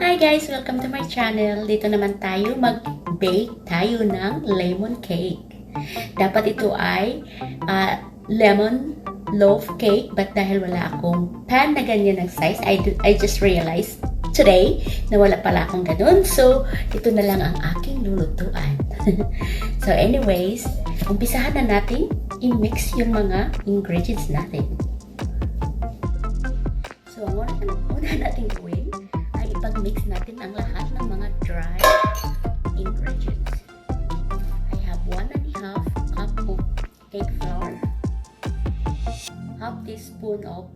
Hi guys! Welcome to my channel. Dito naman tayo mag-bake tayo ng lemon cake. Dapat ito ay lemon loaf cake, but dahil wala akong pan na ganyan ng size, I just realized today na wala pala akong ganun. So, ito na lang ang aking lulutuan. So anyways, umpisahan na natin i-mix yung mga ingredients natin. So, ang una natin gawin ay ipag-mix natin ang lahat ng mga dry ingredients. I have 1.5 cup of cake flour, half teaspoon of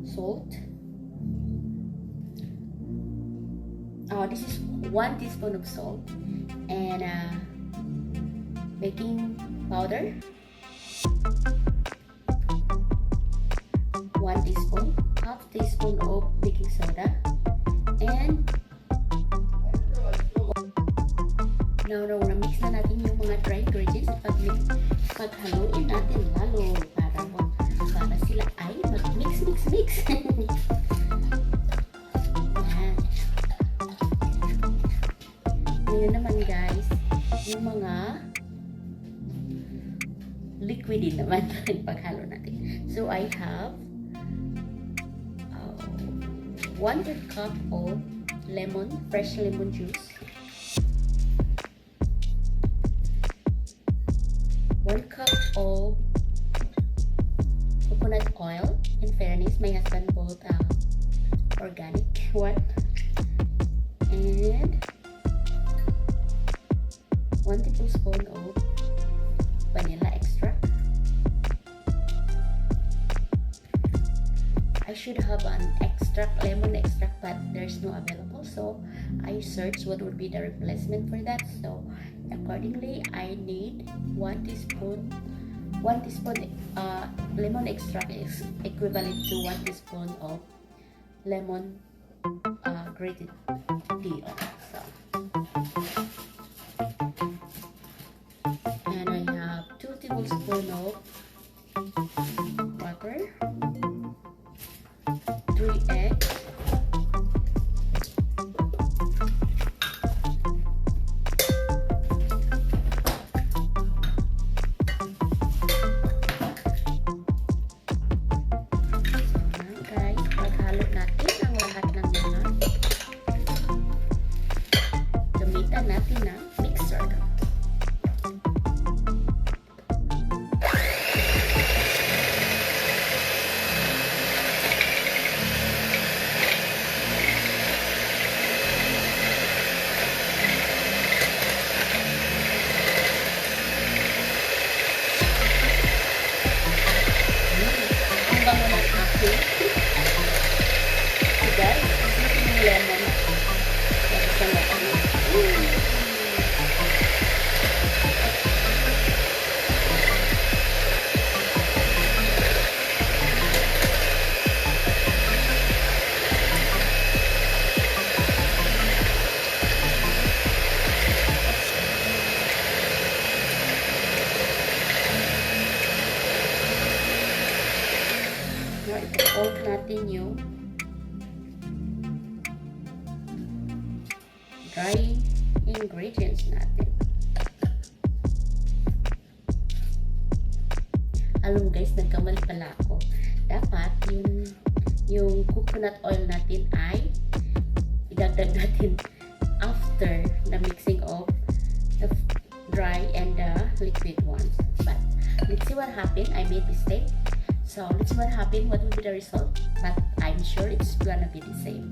salt. This is 1 teaspoon of salt and baking powder, 1 teaspoon, half teaspoon of baking soda, and now na-mix na natin yung mga dry ingredients. Paghaluin natin lalo para sila ay mag-mix. Yan. Ngayon naman guys, yung mga liquid din naman paghalo natin. So I have 1/3 cup of fresh lemon juice, 1 cup of coconut oil. In fairness, my husband bought organic one, and 1 tablespoon of vanilla extract. I should have an lemon extract, but there's no available, so I searched what would be the replacement for that. So accordingly, I need 1 teaspoon lemon extract is equivalent to 1 teaspoon of lemon grated peel. So, and I have 2 tablespoons of butter, 3 eggs, natin ng mixer. Ang bango ng aking. So guys, yung lemon. Sa natin. I-fold natin yung dry ingredients natin. Alam guys, nagkamali pala ako. Dapat yung coconut oil natin ay idagdag natin after the mixing of the dry and the liquid ones. But let's see what happened. I made mistake. So let's see what happened, what will be the result, but I'm sure it's gonna be the same.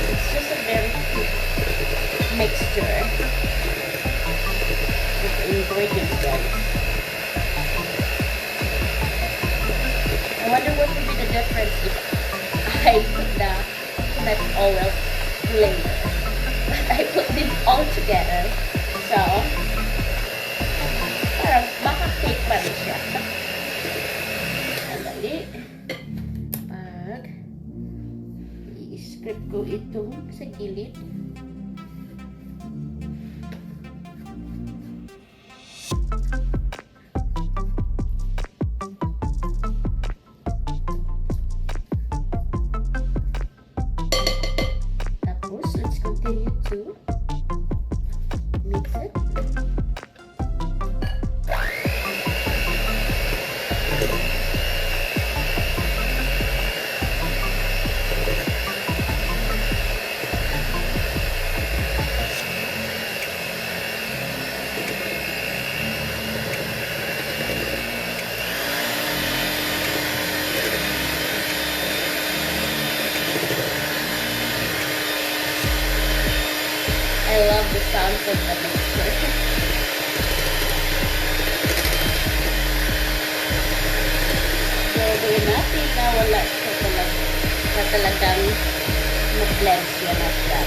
It's just a very quick mixture with the ingredients, guys. I wonder what would be the difference if I put the coconut oil flavor. But I put them all together. So, parang baka cake pa rin siya. Sandali. Pag i-script ko itong sa gilid. Continue to mix it. I love the sounds of the mixer. So, gawin natin na wala siya talagang mag-blend siya na siya.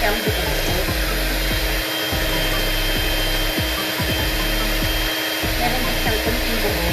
siyang buo-buo. Meron din siyang kunting buo.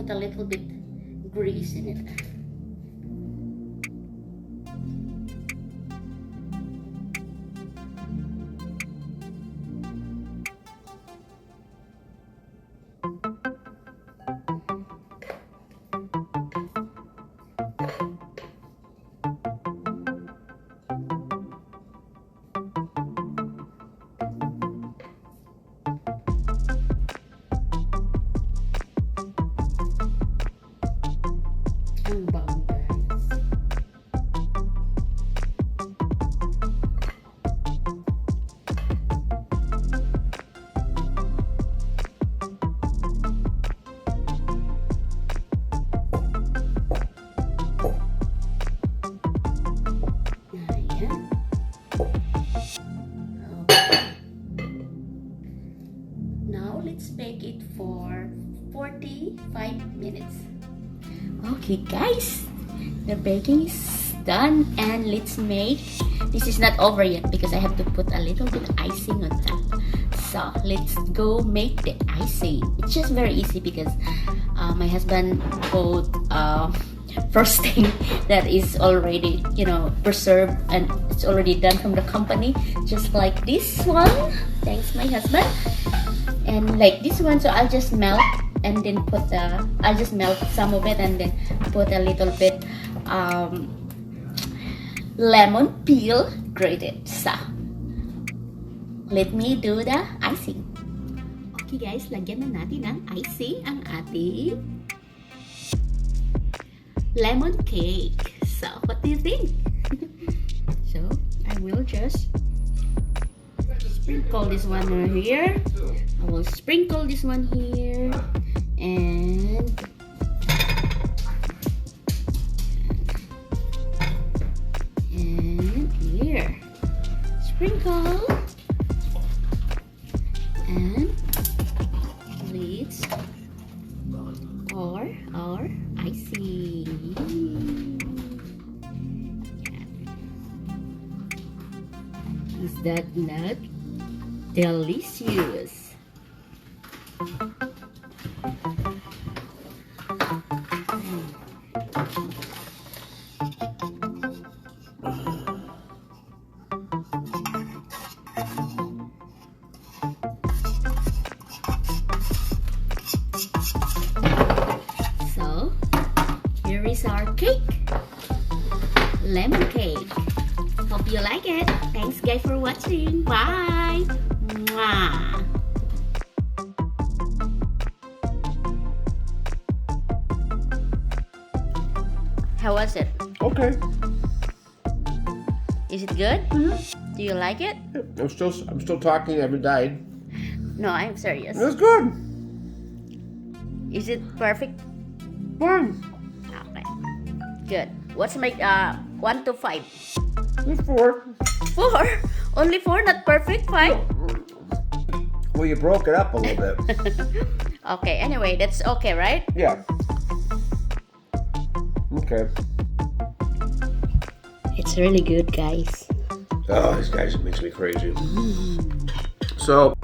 A little bit grease in it. Let's bake it for 45 minutes. Okay guys, the baking is done and let's make, this is not over yet because I have to put a little bit icing on top. So let's go make the icing. It's just very easy because My husband bought frosting that is already, preserved and it's already done from the company, just like this one. Thanks, my husband. And like this one, so I'll just melt and then I'll just melt some of it and then put a little bit lemon peel grated. So let me do the icing. Okay guys, lagyan na natin ng icing ang ating lemon cake. So what do you think? So I will just sprinkle this one here. I will sprinkle this one here and here. Sprinkle and let's pour our icing. Is that not delicious? So here is our cake, lemon cake. Hope you like it. Thanks guys for watching. Bye. Mwah. How was it? Okay. Is it good? Mm-hmm. Do you like it? I'm still talking. I haven't died. No, I'm serious. It's good. Is it perfect? Fine. Okay. Good. What's my 1 to 5? It's 4. 4? Only 4, not perfect 5? Well, you broke it up a little bit. Okay, anyway, that's okay, right? Yeah. Okay. It's really good, guys. Oh, these guys, it makes me crazy. So